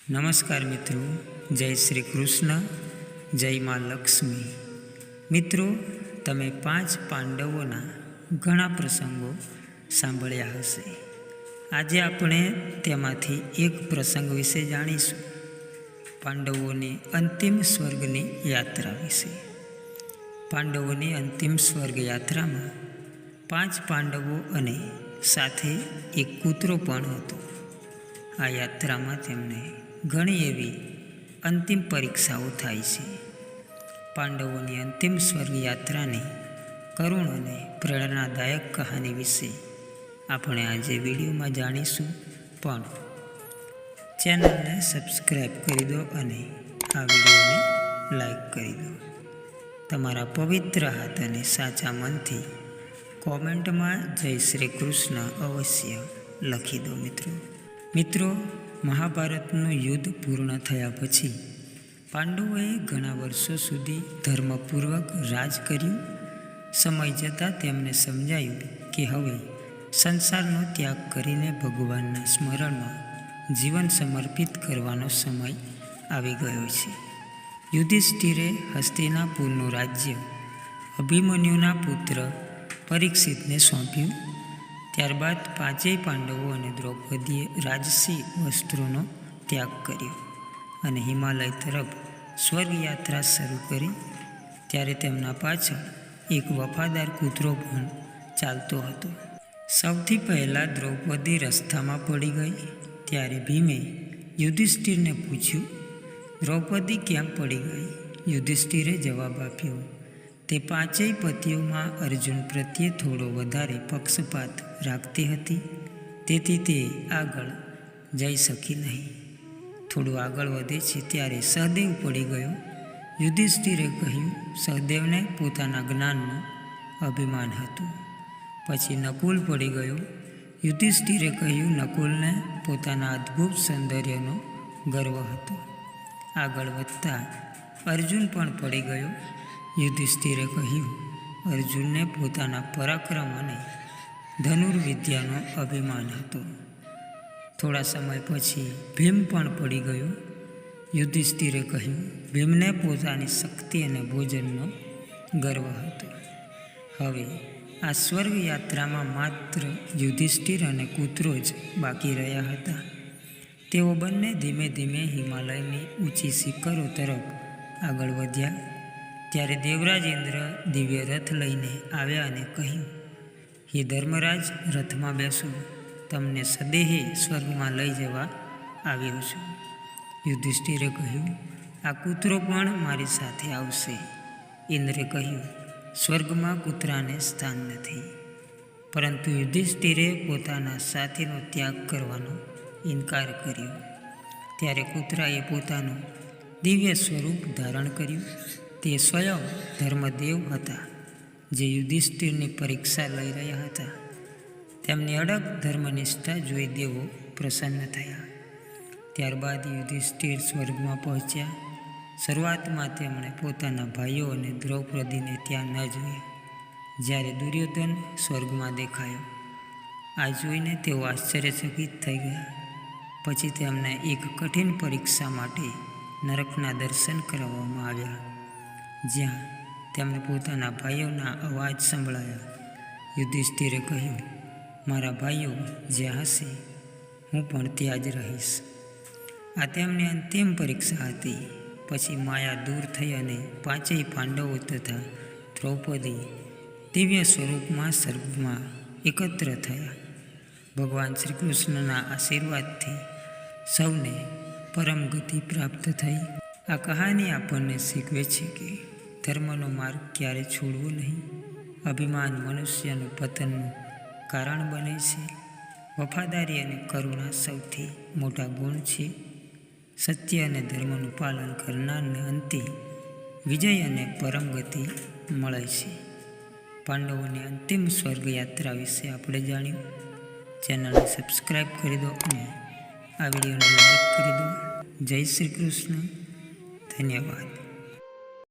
નમસ્કાર મિત્રો, જય શ્રી કૃષ્ણ, જય માં લક્ષ્મી. મિત્રો, તમે 5 પાંડવોના ઘણા પ્રસંગો સાંભળ્યા હશે. આજે આપણે તેમાંથી એક પ્રસંગ વિશે જાણીશું. પાંડવોની અંતિમ સ્વર્ગની યાત્રા વિશે. પાંડવોની અંતિમ સ્વર્ગ યાત્રામાં 5 પાંડવો અને સાથે એક કૂતરો પણ હતો. આ યાત્રામાં તેમને ઘણી એવી અંતિમ પરીક્ષાઓ થાય છે. પાંડવોની અંતિમ સ્વર્ગ યાત્રાની કરુણ અને પ્રેરણાદાયક કહાની વિશે આપણે આજે વિડીયોમાં જાણીશું. પણ ચેનલને સબસ્ક્રાઈબ કરી દો અને આ વિડીયોને લાઈક કરી દો. તમારા પવિત્ર હાથ અને સાચા મનથી કોમેન્ટમાં જય શ્રી કૃષ્ણ અવશ્ય લખી દો. મિત્રો, મહાભારતનું યુદ્ધ પૂર્ણ થયા પછી પાંડવોએ ઘણા વર્ષો સુધી ધર્મપૂર્વક રાજ કર્યું. સમય જતાં તેમને સમજાયું કે હવે સંસારનો ત્યાગ કરીને ભગવાનના સ્મરણમાં જીવન સમર્પિત કરવાનો સમય આવી ગયો છે. યુધિષ્ઠિરે હસ્તિનાપુરનું રાજ્ય અભિમન્યુના પુત્ર પરીક્ષિતને સોંપ્યું. ત્યારબાદ 5 પાંડવો અને દ્રૌપદીએ રાજસી વસ્ત્રોનો ત્યાગ કર્યો અને હિમાલય તરફ સ્વર્ગયાત્રા શરૂ કરી. ત્યારે તેમના પાછળ એક વફાદાર કૂતરો પણ ચાલતો હતો. સૌથી પહેલાં દ્રૌપદી રસ્તામાં પડી ગઈ. ત્યારે ભીમે યુધિષ્ઠિરને પૂછ્યું, દ્રૌપદી ક્યાં પડી ગઈ? યુધિષ્ઠિરે જવાબ આપ્યો, તે 5 પતિઓમાં અર્જુન પ્રત્યે થોડો વધારે પક્ષપાત રાખતી હતી, તેથી તે આગળ જઈ શકી નહીં. થોડું આગળ વધે છે ત્યારે સહદેવ પડી ગયો. યુધિષ્ઠિરે કહ્યું, સહદેવને પોતાના જ્ઞાનનું અભિમાન હતું. પછી નકુલ પડી ગયો. યુધિષ્ઠિરે કહ્યું, નકુલને પોતાના અદ્ભુત સૌંદર્યનો ગર્વ હતો. આગળ વધતા અર્જુન પણ પડી ગયો. યુધિષ્ઠિરે કહ્યું, અર્જુનને પોતાના પરાક્રમ અને ધનુર્વિદ્યાનો અભિમાન હતો. થોડા સમય પછી ભીમ પણ પડી ગયો. યુધિષ્ઠિરે કહ્યું, ભીમને પોતાની શક્તિ અને ભોજનનો ગર્વ હતો. હવે આ સ્વર્ગ યાત્રામાં માત્ર યુધિષ્ઠિર અને કૂતરો જ બાકી રહ્યા હતા. તેઓ બંને ધીમે ધીમે હિમાલયની ઊંચી શિખરો તરફ આગળ વધ્યા. ત્યારે દેવરાજ ઇન્દ્ર દિવ્ય રથ લઈને આવ્યા અને કહ્યું, હે ધર્મરાજ, રથમાં બેસો, તમને સદેહે સ્વર્ગમાં લઈ જવા આવ્યો છું. યુધિષ્ઠિરે કહ્યું, આ કૂતરો પણ મારી સાથે આવશે. ઇન્દ્રે કહ્યું, સ્વર્ગમાં કૂતરાને સ્થાન નથી. પરંતુ યુધિષ્ઠિરે પોતાના સાથીનો ત્યાગ કરવાનો ઇનકાર કર્યો. ત્યારે કૂતરાએ પોતાનું દિવ્ય સ્વરૂપ ધારણ કર્યું. તે સ્વયં ધર્મદેવ હતા, જે યુધિષ્ઠિરની પરીક્ષા લઈ રહ્યા હતા. તેમની અડગ ધર્મનિષ્ઠા જોઈ દેવો પ્રસન્ન થયા. ત્યારબાદ યુધિષ્ઠિર સ્વર્ગમાં પહોંચ્યા. શરૂઆતમાં તેમણે પોતાના ભાઈઓ અને દ્રૌપદીને ત્યાં ન જોયા. જ્યારે દુર્યોધન સ્વર્ગમાં દેખાયો, આ જોઈને તેઓ આશ્ચર્યચકિત થઈ ગયા. પછી તેમને એક કઠિન પરીક્ષા માટે નરકના દર્શન કરાવવામાં આવ્યા, જ્યાં તેમને પોતાના ભાઈઓના અવાજ સંભળાયા. યુધિષ્ઠિરે કહ્યું, મારા ભાઈઓ જ્યાં હશે હું પણ ત્યાં જ રહીશ. આ તેમની અંતિમ પરીક્ષા હતી. પછી માયા દૂર થઈ અને 5 પાંડવો તથા દ્રૌપદી દિવ્ય સ્વરૂપમાં સ્વર્ગમાં એકત્ર થયા. ભગવાન શ્રી કૃષ્ણના આશીર્વાદથી સૌને પરમ ગતિ પ્રાપ્ત થઈ. આ કહાની આપણને શીખવે છે કે ધર્મનો માર્ગ ક્યારે છોડવો નહીં. અભિમાન મનુષ્યનું પતનનું કારણ બને છે. વફાદારી અને કરુણા સૌથી મોટા ગુણ છે. સત્ય અને ધર્મનું પાલન કરનારને અંતે વિજય અને પરમ ગતિ મળે છે. પાંડવોની અંતિમ સ્વર્ગ યાત્રા વિશે આપણે જાણ્યું. ચેનલને સબસ્ક્રાઈબ કરી દો અને આ વિડીયોને લાઈક કરી દો. જય શ્રી કૃષ્ણ. ધન્યવાદ.